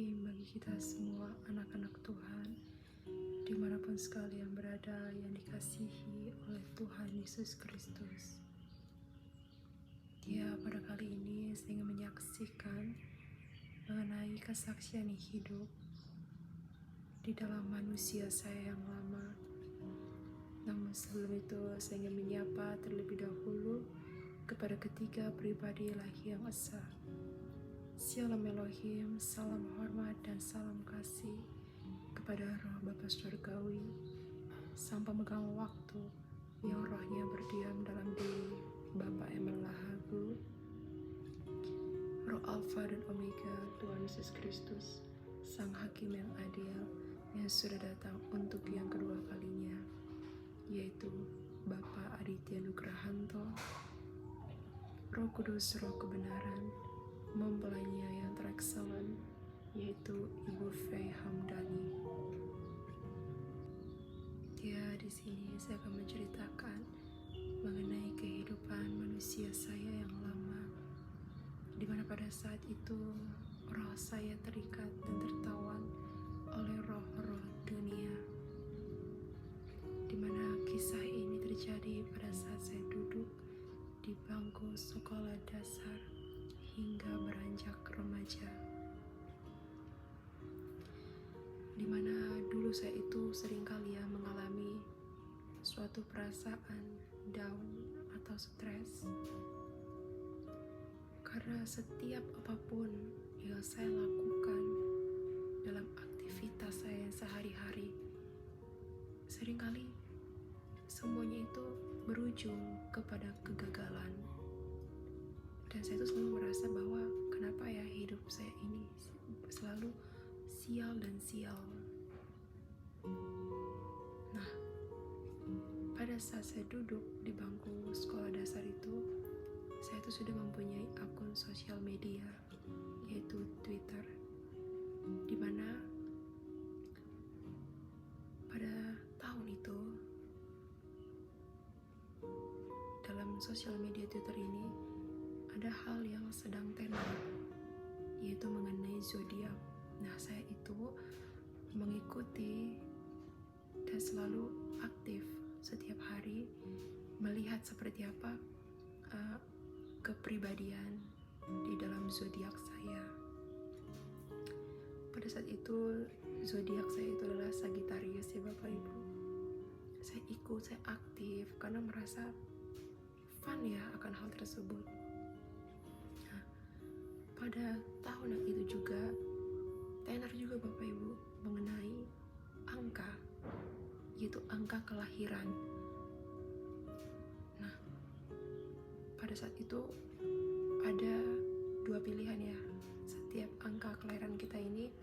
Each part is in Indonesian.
Bismillahirrahmanirrahim bagi kita semua anak-anak Tuhan dimanapun sekalian berada yang dikasihi oleh Tuhan Yesus Kristus. Ya, pada kali ini saya ingin menyaksikan mengenai kesaksian hidup di dalam manusia saya yang lama. Namun sebelum itu saya ingin menyapa terlebih dahulu kepada ketiga pribadi ilahi yang esa. Shalom Elohim, salam hormat dan salam kasih kepada roh Bapa Surgawi, sang pemegang waktu yang rohnya berdiam dalam diri Bapa Emel Lahagu, roh Alfa dan Omega Tuhan Yesus Kristus, sang hakim yang adil yang sudah datang untuk yang kedua kalinya, yaitu Bapa Aditya Nugrahanto, Roh Kudus, Roh Kebenaran, mempelainya yang terexcellent, yaitu Ibu Faye Hamdani. Ya, di sini saya akan menceritakan mengenai kehidupan manusia saya yang lama, di mana pada saat itu roh saya terikat dan tertawan oleh roh-roh dunia, di mana kisah ini terjadi pada saat saya duduk di bangku sekolah dasar hingga beranjak remaja, di mana dulu saya itu seringkali mengalami suatu perasaan down atau stres karena setiap apapun yang saya lakukan dalam aktivitas saya sehari-hari, seringkali semuanya itu berujung kepada kegagalan. Dan saya itu selalu merasa bahwa kenapa ya hidup saya ini selalu sial dan sial. Nah, pada saat saya duduk di bangku sekolah dasar itu, saya itu sudah mempunyai akun sosial media, yaitu Twitter, di mana pada tahun itu dalam sosial media Twitter ini ada hal yang sedang tenar, yaitu mengenai zodiak. Nah, saya itu mengikuti dan selalu aktif setiap hari melihat seperti apa kepribadian di dalam zodiak saya. Pada saat itu zodiak saya itu adalah Sagittarius ya Bapak Ibu. Saya ikut, saya aktif karena merasa fun ya akan hal tersebut. Pada tahun yang itu juga tenar juga Bapak Ibu mengenai angka, yaitu angka kelahiran. Nah, pada saat itu ada dua pilihan ya. Setiap angka kelahiran kita ini,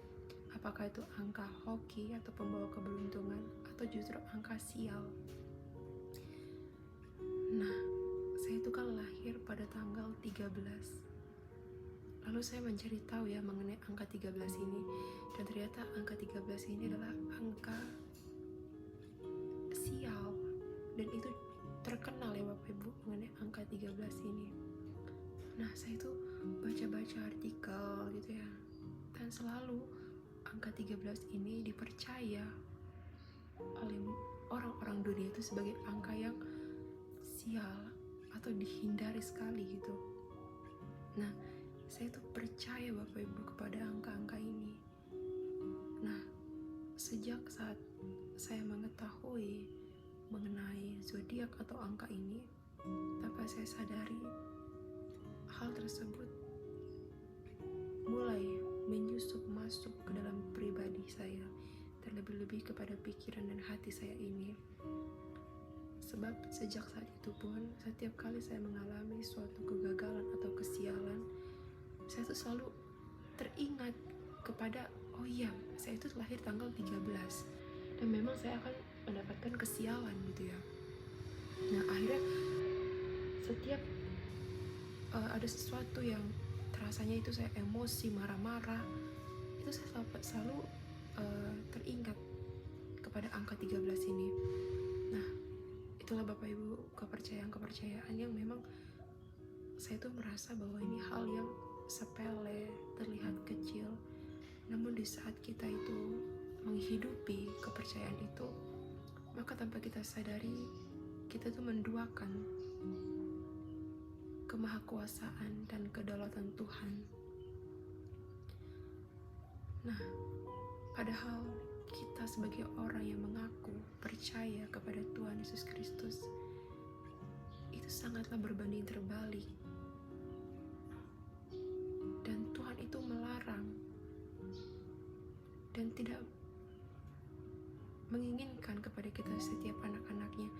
apakah itu angka hoki atau pembawa keberuntungan, atau justru angka sial. Nah, saya itu kan lahir pada tanggal 13. Lalu saya mencari tahu ya mengenai angka 13 ini, dan ternyata angka 13 ini adalah angka sial, dan itu terkenal ya Bapak Ibu mengenai angka 13 ini. Nah, saya itu baca-baca artikel gitu ya, dan selalu angka 13 ini dipercaya oleh orang-orang dunia itu sebagai angka yang sial atau dihindari sekali gitu. Nah, saya tuh percaya Bapak Ibu kepada angka-angka ini. Nah, sejak saat saya mengetahui mengenai zodiak atau angka ini, tanpa saya sadari hal tersebut mulai menyusup masuk ke dalam pribadi saya, terlebih-lebih kepada pikiran dan hati saya ini. Sebab sejak saat itu pun, setiap kali saya mengalami suatu kegagalan atau kesialan, saya tuh selalu teringat kepada, oh iya, saya itu lahir tanggal 13 dan memang saya akan mendapatkan kesialan gitu ya. Nah, akhirnya setiap ada sesuatu yang terasanya itu saya emosi, marah-marah, itu saya selalu teringat kepada angka 13 ini. Nah, itulah Bapak Ibu kepercayaan yang memang saya tuh merasa bahwa ini hal yang sepele, terlihat kecil, namun kita itu menghidupi kepercayaan itu, maka tanpa kita sadari kita tuh menduakan kemahakuasaan dan kedaulatan Tuhan. Nah, padahal kita sebagai orang yang mengaku percaya kepada Tuhan Yesus Kristus itu sangatlah berbanding terbalik. Dan Tuhan itu melarang dan tidak menginginkan kepada kita setiap anak-anaknya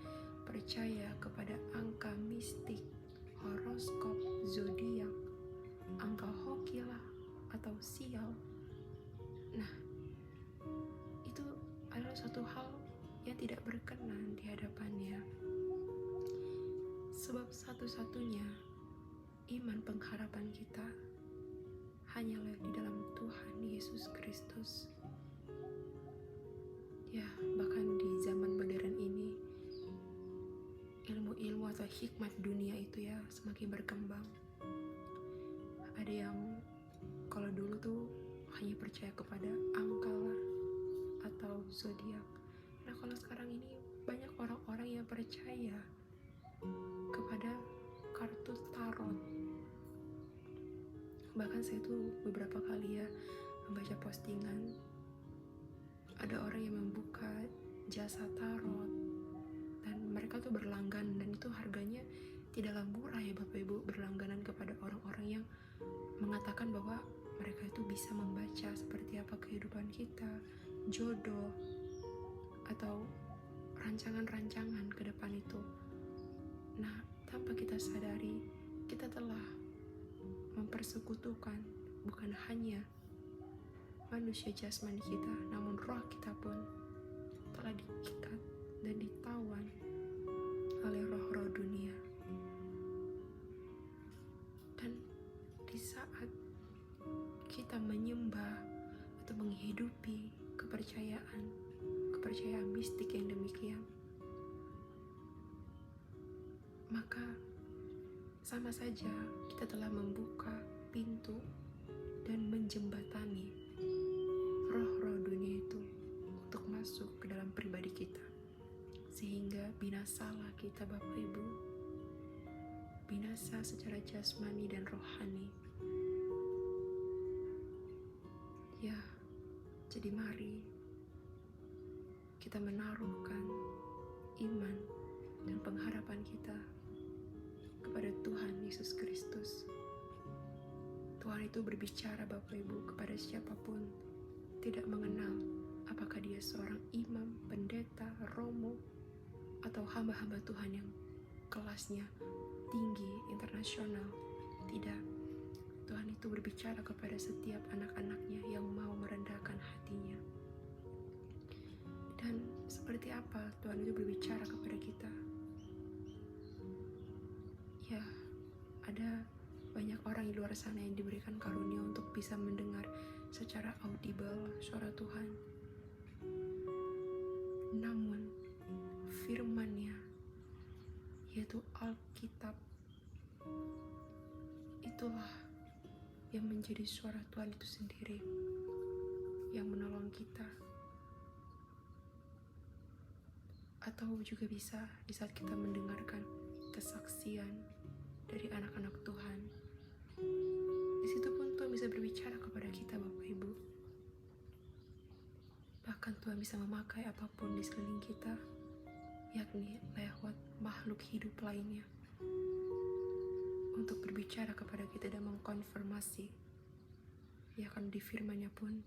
percaya kepada angka mistik, horoskop, zodiak, angka hoki lah, atau sial. Nah, itu adalah suatu hal yang tidak berkenan di hadapannya. Sebab satu-satunya iman pengharapan kita hanyalah di dalam Tuhan Yesus Kristus. Ya, bahkan di zaman modern ini, ilmu-ilmu atau hikmat dunia itu ya semakin berkembang. Ada yang kalau dulu tuh hanya percaya kepada angka lah atau zodiak. Nah, kalau sekarang ini banyak orang-orang yang percaya kepada kartu tarot. Bahkan saya tuh beberapa kali ya membaca postingan ada orang yang membuka jasa tarot dan mereka tuh berlangganan, dan itu harganya tidaklah murah ya Bapak Ibu, berlangganan kepada orang-orang yang mengatakan bahwa mereka itu bisa membaca seperti apa kehidupan kita, jodoh, atau rancangan-rancangan ke depan itu. Nah, tanpa kita sadari, kita telah mempersekutukan bukan hanya manusia jasmani kita, namun roh kita pun telah diikat dan ditawan oleh roh-roh dunia. Dan di saat kita menyembah atau menghidupi kepercayaan mistik yang demikian, maka sama saja kita telah membuka pintu dan menjembatani roh-roh dunia itu untuk masuk ke dalam pribadi kita, sehingga binasalah kita Bapak Ibu, binasa secara jasmani dan rohani. Ya, jadi mari kita menaruhkan iman dan pengharapan kita kepada Tuhan Yesus Kristus. Tuhan itu berbicara Bapak Ibu kepada siapapun, tidak mengenal apakah dia seorang imam, pendeta, romo, atau hamba-hamba Tuhan yang kelasnya tinggi, internasional. Tidak, Tuhan itu berbicara kepada setiap anak-anaknya yang mau merendahkan hatinya. Dan seperti apa Tuhan itu berbicara kepada kita? Ya, ada banyak orang di luar sana yang diberikan karunia untuk bisa mendengar secara audible suara Tuhan. Namun, firman-Nya, yaitu Alkitab, itulah yang menjadi suara Tuhan itu sendiri, yang menolong kita. Atau juga bisa di saat kita mendengarkan kesaksian dari anak-anak Tuhan, di situ pun Tuhan bisa berbicara kepada kita Bapak Ibu. Bahkan Tuhan bisa memakai apapun di sekeliling kita, yakni lewat makhluk hidup lainnya, untuk berbicara kepada kita dan mengkonfirmasi. Ya kan, di firman-Nya pun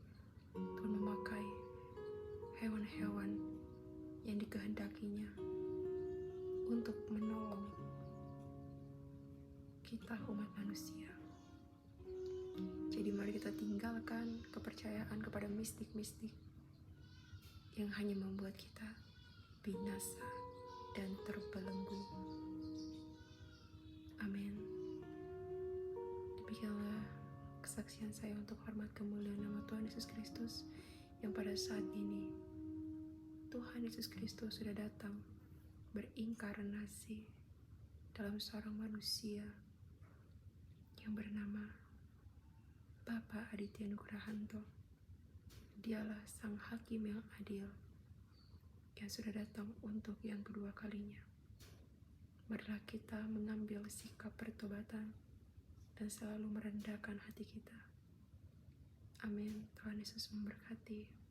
Tuhan memakai hewan-hewan yang dikehendakinya untuk menolong kita umat manusia. Jadi mari kita tinggalkan kepercayaan kepada mistik-mistik yang hanya membuat kita binasa dan terbelenggu. Amin. Demikianlah kesaksian saya untuk hormat kemuliaan nama Tuhan Yesus Kristus, yang pada saat ini Tuhan Yesus Kristus sudah datang berinkarnasi dalam seorang manusia yang bernama Bapak Aditya Nugrahanto. Dialah Sang Hakim yang adil, yang sudah datang untuk yang kedua kalinya. Marilah kita mengambil sikap pertobatan dan selalu merendahkan hati kita. Amin. Tuhan Yesus memberkati.